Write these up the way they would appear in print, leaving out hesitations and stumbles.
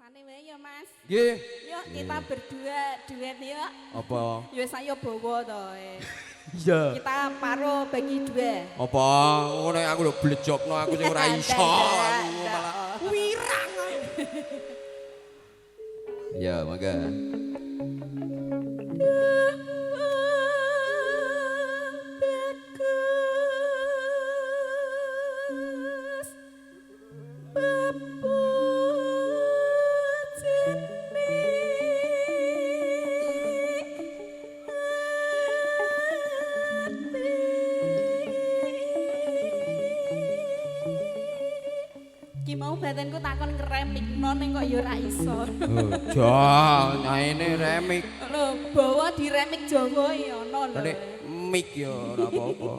Biasane wae ya, Mas. Nggih. Yuk kita berdua duet yuk. Apa? Ya saya bawa to. Iya. Kita paro bagi dua. Apa? Ngono aku lho blejokno aku sing ora iso. Aku malah wirang. Ya, mangga. Ki mau badanku takon ngeremikno ning kok ya ora iso. Ja, nyaene remik. Lho, bawa diremik Jawa ya ono lho. Nek mik ya ora apa-apa.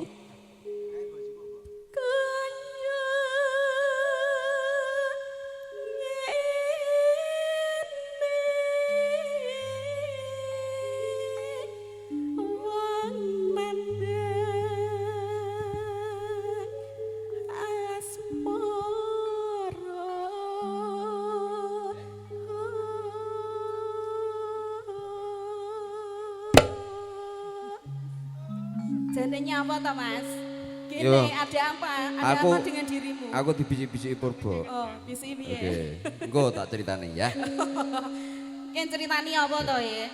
Jadinya apa toh Mas? Gini Yo. ada apa? Ada Aku- apa dengan dirimu? Aku dibisik-bisiki Purbo. Oh, bisi piye? Oke. Engko tak ceritani ya. Ken ceritani apa toh ya?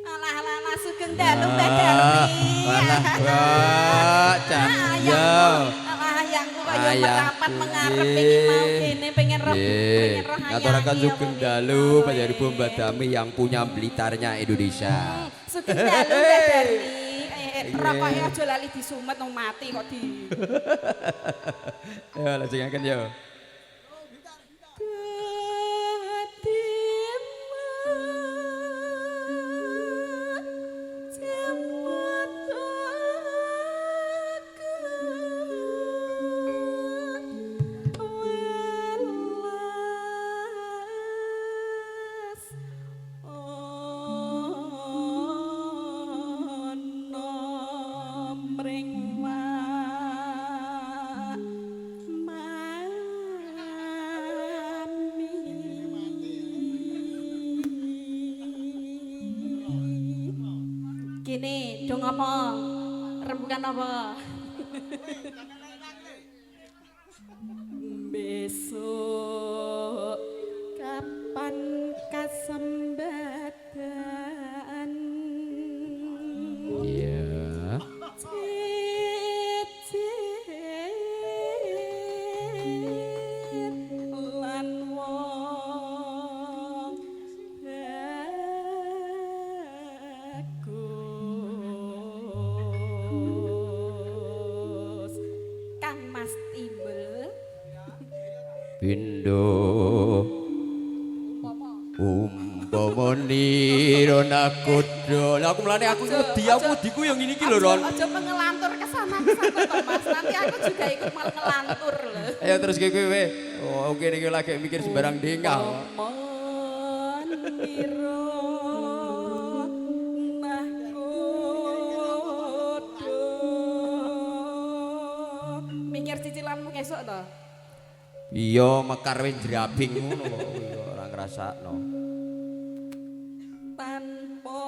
Alah-alah sugeng dalu Mbak Darmi. Alah, Mbak. Cahya. Alah ayangku kaya Ayang merapat kuwi. mengarep pengen mau kene pengen roh Nggih, ayang. ngaturaken sugeng dalu panjenengan Mbak Dami yang punya Blitarnya Indonesia. Sugeng dalu Mbak Darmi. Iya. Rokoknya aja lali disumet nang mati kok di. Ya, lajengaken ya. Gini, dong apa? Rembukan apa? Besok kapan kasembadan? Iya. Cicit lan wong bagus Kang Mas Timbel Pindo umpama nira nakoda. Lah aku mlane aku wedi wediku yang ngene iki lho Ron. aja mengelantur ke sana toh Mas nanti aku juga ikut ngelantur lho Ayo terus kowe. Oh, kene iki lagi mikir sembarang dengah. Meniro nahkodo mikir cicilanmu esok toh Iya, mekar wis njrabing ngono kok ora ngrasakno. tanpa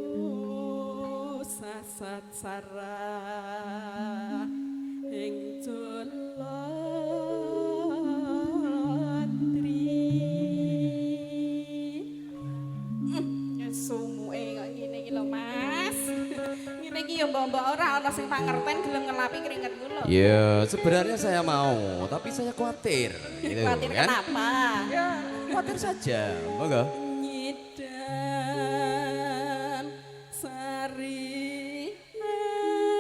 ragu sasat sarah ing jolotri sumuke kok ngene iki lho Mas ngene iki ya mbok-mbok ora ana sing pangerten gelem ngelapi keringet kula Ya, sebenarnya saya mau, tapi saya khawatir. Gitu, khawatir kan? kenapa Ya, khawatir saja. Monggo. Nyidan sari mas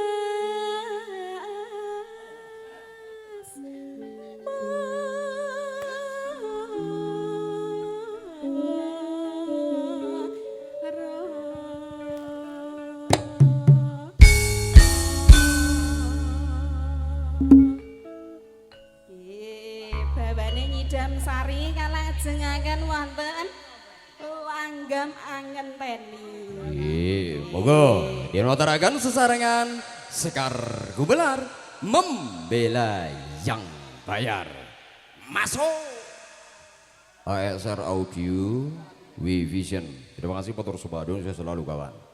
Madam Sari kalajengaken wonten langgam angen teni. Monggo dinotaraken sesarengan Sekar Gumelar membela yang bayar. Masuk. ASR Audio Vision. Terima kasih Motor Subadun, saya selalu kawan.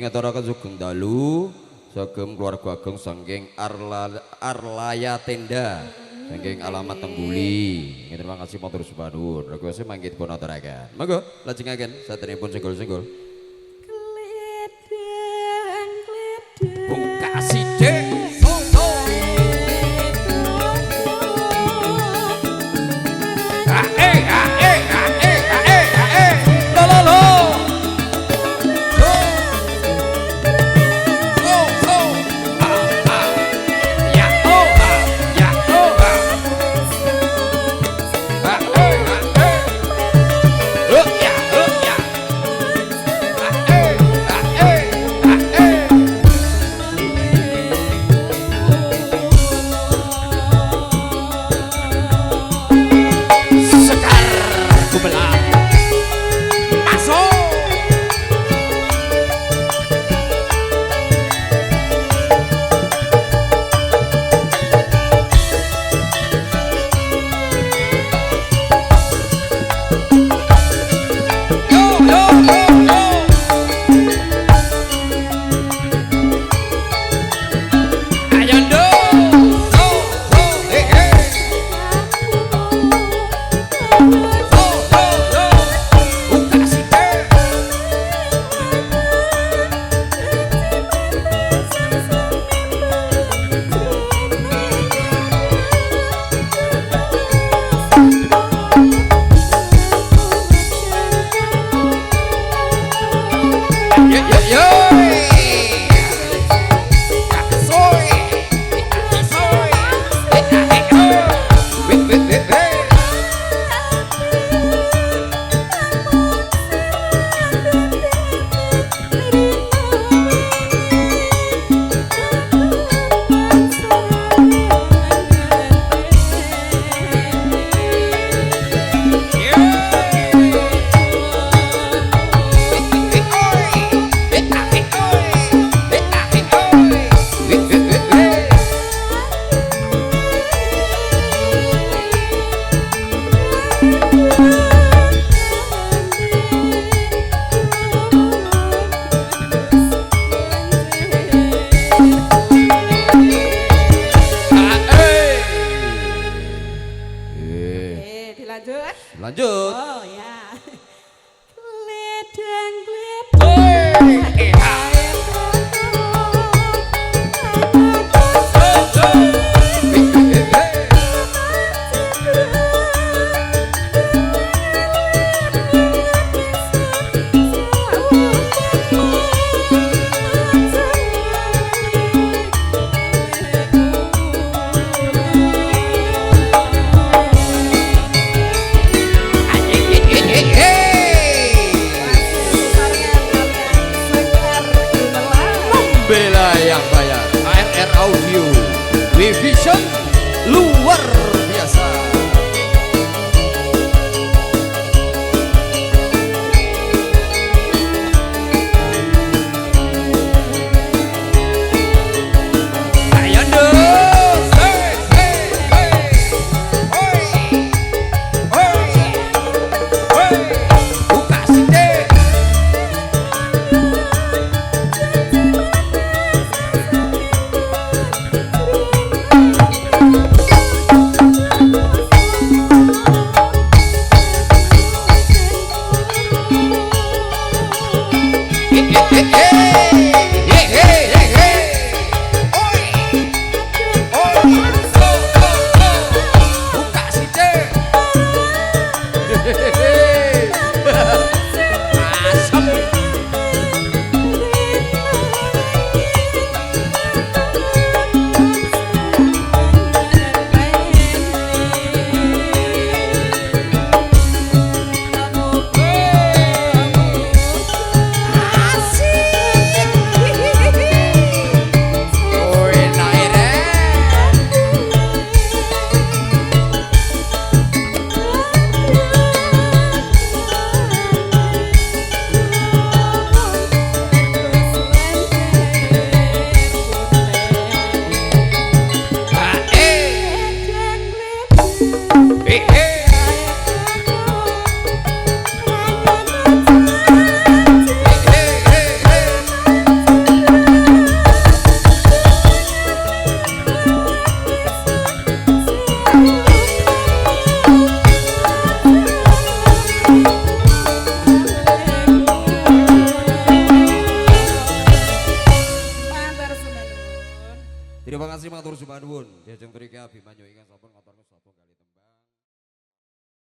Ngaturaken sugeng dalu sagem keluarga ageng saking Arlaya Tenda saking alamat Tengguli. Terima kasih Motor Subadun. Request mangke dipun aturaken. Monggo lajengaken saderengipun senggol-senggol. Kledang Buka sithik. Lanjut. Oh ya. Gledang gledang. Bela yang bayar. ARR Audio Vision luar biasa. Ayo dong. Hey, hey, hey. Oi. Oi. Oi. Buka sini. Terima kasih matur suwun. Jajeng mriki Abimanyu ingkang sampun